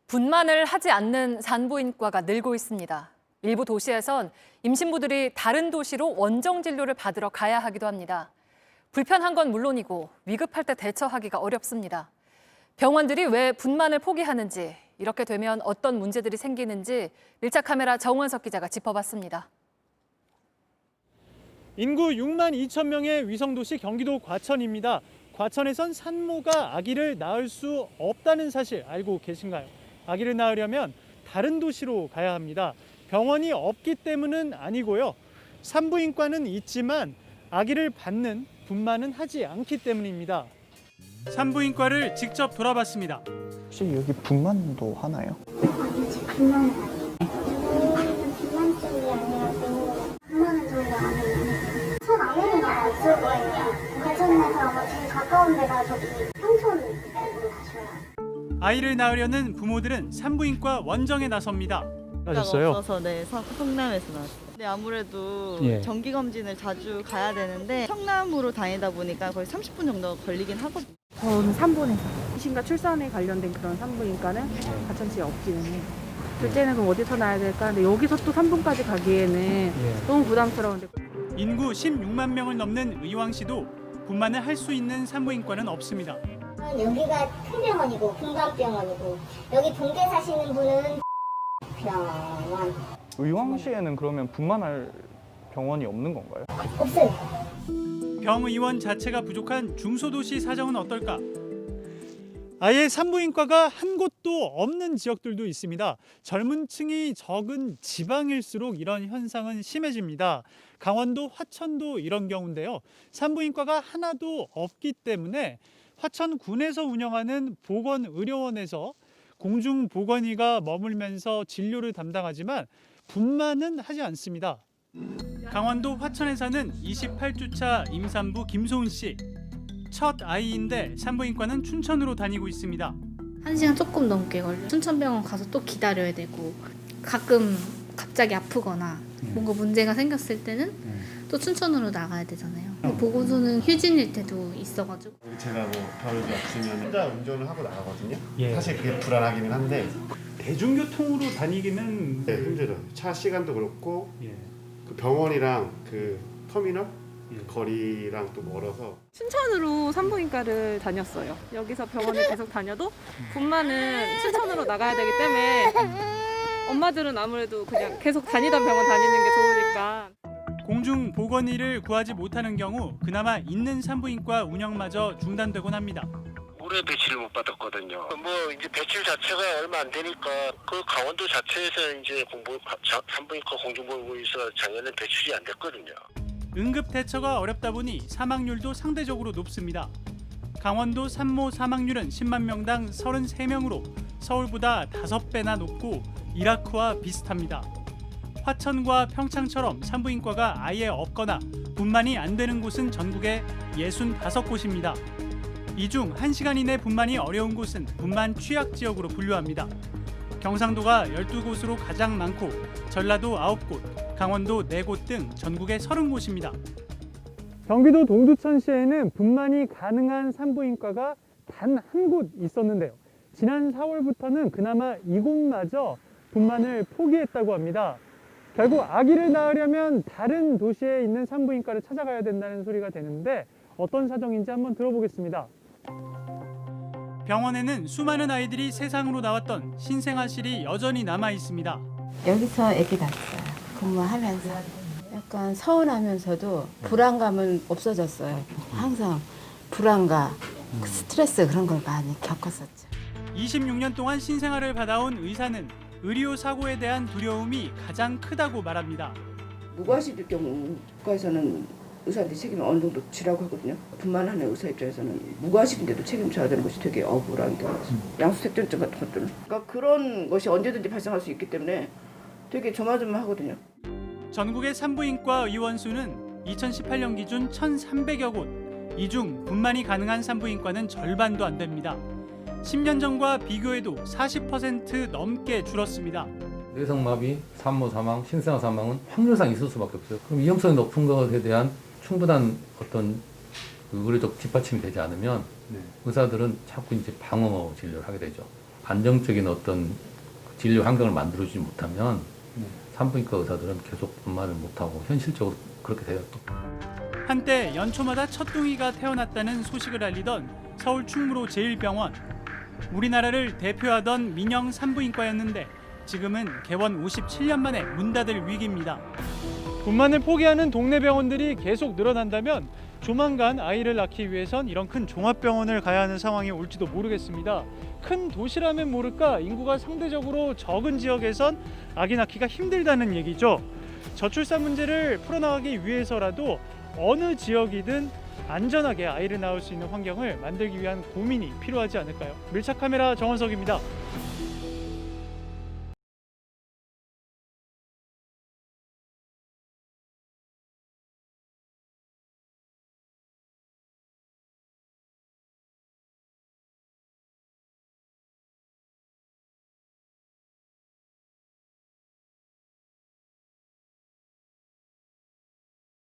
분만을 하지 않는 산부인과가 늘고 있습니다. 일부 도시에선 임신부들이 다른 도시로 원정 진료를 받으러 가야 하기도 합니다. 불편한 건 물론이고 위급할 때 대처하기가 어렵습니다. 병원들이 왜 분만을 포기하는지, 이렇게 되면 어떤 문제들이 생기는지 밀착 카메라 정원석 기자가 짚어봤습니다. 인구 6만 2천 명의 위성도시 경기도 과천입니다. 과천에선 산모가 아기를 낳을 수 없다는 사실 알고 계신가요? 아기를 낳으려면 다른 도시로 가야 합니다. 병원이 없기 때문은 아니고요. 산부인과는 있지만 아기를 받는 분만은 하지 않기 때문입니다. 산부인과를 직접 돌아봤습니다. 혹시 여기 분만도 하나요? 분만은 아니에요. 분만 쪽이 아니라서 분만은 저희가 안 해요. 첫 안에는 아마 있을 거예요. 과천에서 아마 제일 가까운 데가 저기 평촌 쪽으로 가셔야. 아이를 낳으려는 부모들은 산부인과 원정에 나섭니다. 하셨어요? 없어서 네, 성남에서 나왔어요. 근데 아무래도 예. 정기 검진을 자주 가야 되는데 성남으로 다니다 보니까 거의 30분 정도 걸리긴 하거든요. 저는 산부인과, 임신과 출산에 관련된 그런 산부인과는 과천시에 없기는 해요. 둘째는 그럼 어디서 낳아야 될까? 근데 여기서 또 산부까지 가기에는 너무 부담스러운데. 인구 16만 명을 넘는 의왕시도 분만을 할 수 있는 산부인과는 없습니다. 여기가 큰 병원이고 분관병원이고 여기 동대 사시는 분은 병원 의왕시에는 그러면 분만할 병원이 없는 건가요? 없어요. 병의원 자체가 부족한 중소도시 사정은 어떨까? 아예 산부인과가 한 곳도 없는 지역들도 있습니다. 젊은 층이 적은 지방일수록 이런 현상은 심해집니다. 강원도 화천도 이런 경우인데요. 산부인과가 하나도 없기 때문에 화천군에서 운영하는 보건의료원에서 공중보건의가 머물면서 진료를 담당하지만 분만은 하지 않습니다. 강원도 화천에 사는 28주차 임산부 김소은 씨. 첫 아이인데 산부인과는 춘천으로 다니고 있습니다. 1시간 조금 넘게 걸려요. 춘천병원 가서 또 기다려야 되고, 가끔 갑자기 아프거나 뭔가 문제가 생겼을 때는 또 춘천으로 나가야 되잖아요. 보건소는 휴진일 때도 있어가지고. 제가 뭐 별일 없으면 혼자 운전을 하고 나가거든요. 예. 사실 그게 불안하기는 한데 대중교통으로 다니기는 네, 힘들어요. 차 시간도 그렇고 예. 그 병원이랑 그 터미널 예. 거리랑 또 멀어서 춘천으로 산부인과를 다녔어요. 여기서 병원을 계속 다녀도 분만은 춘천으로 나가야 되기 때문에 엄마들은 아무래도 그냥 계속 다니던 병원 다니는 게 좋으니까. 공중보건의를 구하지 못하는 경우 그나마 있는 산부인과 운영마저 중단되곤 합니다. 올해 배치를 못 받았거든요. 뭐 이제 배출 자체가 얼마 안 되니까 그 강원도 자체에서 이제 산부인과 공중보건의에서 작년에 배출이 안 됐거든요. 응급 대처가 어렵다 보니 사망률도 상대적으로 높습니다. 강원도 산모 사망률은 10만 명당 33명으로 서울보다 5배나 높고 이라크와 비슷합니다. 화천과 평창처럼 산부인과가 아예 없거나 분만이 안 되는 곳은 전국에 65곳입니다. 이 중 1시간 이내 분만이 어려운 곳은 분만 취약 지역으로 분류합니다. 경상도가 12곳으로 가장 많고 전라도 9곳, 강원도 4곳 등 전국에 30곳입니다. 경기도 동두천시에는 분만이 가능한 산부인과가 단 한 곳 있었는데요. 지난 4월부터는 그나마 이곳마저 분만을 포기했다고 합니다. 결국 아기를 낳으려면 다른 도시에 있는 산부인과를 찾아가야 된다는 소리가 되는데 어떤 사정인지 한번 들어보겠습니다. 병원에는 수많은 아이들이 세상으로 나왔던 신생아실이 여전히 남아 있습니다. 여기서 아기 낳았어요. 근무하면서 약간 서운하면서도 불안감은 없어졌어요. 항상 불안감, 스트레스 그런 걸 많이 겪었었죠. 26년 동안 신생아를 받아온 의사는 의료 사고에 대한 두려움이 가장 크다고 말합니다. 무과실일 경우 국가에서는 의사한테 책임을 어느 정도 지라고 하거든요. 분만하는 의사 입장에서는 무과실인데도 책임져야 되는 것이 되게 억울한 경우, 양수색전증 같은 것들은. 그러니까 그런 것이 언제든지 발생할 수 있기 때문에 되게 조마조마하거든요. 전국의 산부인과 의원 수는 2018년 기준 1,300여 곳. 이 중 분만이 가능한 산부인과는 절반도 안 됩니다. 10년 전과 비교해도 40% 넘게 줄었습니다. 뇌성마비, 산모 사망, 신생아 사망은 확률상 있을 수밖에 없어요. 그럼 위험성이 높은 것에 대한 충분한 어떤 의료적 뒷받침이 되지 않으면 의사들은 자꾸 이제 방어 진료를 하게 되죠. 안정적인 어떤 진료 환경을 만들어주지 못하면 산부인과 의사들은 계속 분만을 못하고 현실적으로 그렇게 돼요. 또. 한때 연초마다 첫둥이가 태어났다는 소식을 알리던 서울 충무로 제1병원. 우리나라를 대표하던 민영 산부인과였는데 지금은 개원 57년 만에 문 닫을 위기입니다. 분만을 포기하는 동네 병원들이 계속 늘어난다면 조만간 아이를 낳기 위해선 이런 큰 종합병원을 가야 하는 상황이 올지도 모르겠습니다. 큰 도시라면 모를까 인구가 상대적으로 적은 지역에선 아기 낳기가 힘들다는 얘기죠. 저출산 문제를 풀어나가기 위해서라도 어느 지역이든 안전하게 아이를 낳을 수 있는 환경을 만들기 위한 고민이 필요하지 않을까요? 밀착카메라 정원석입니다.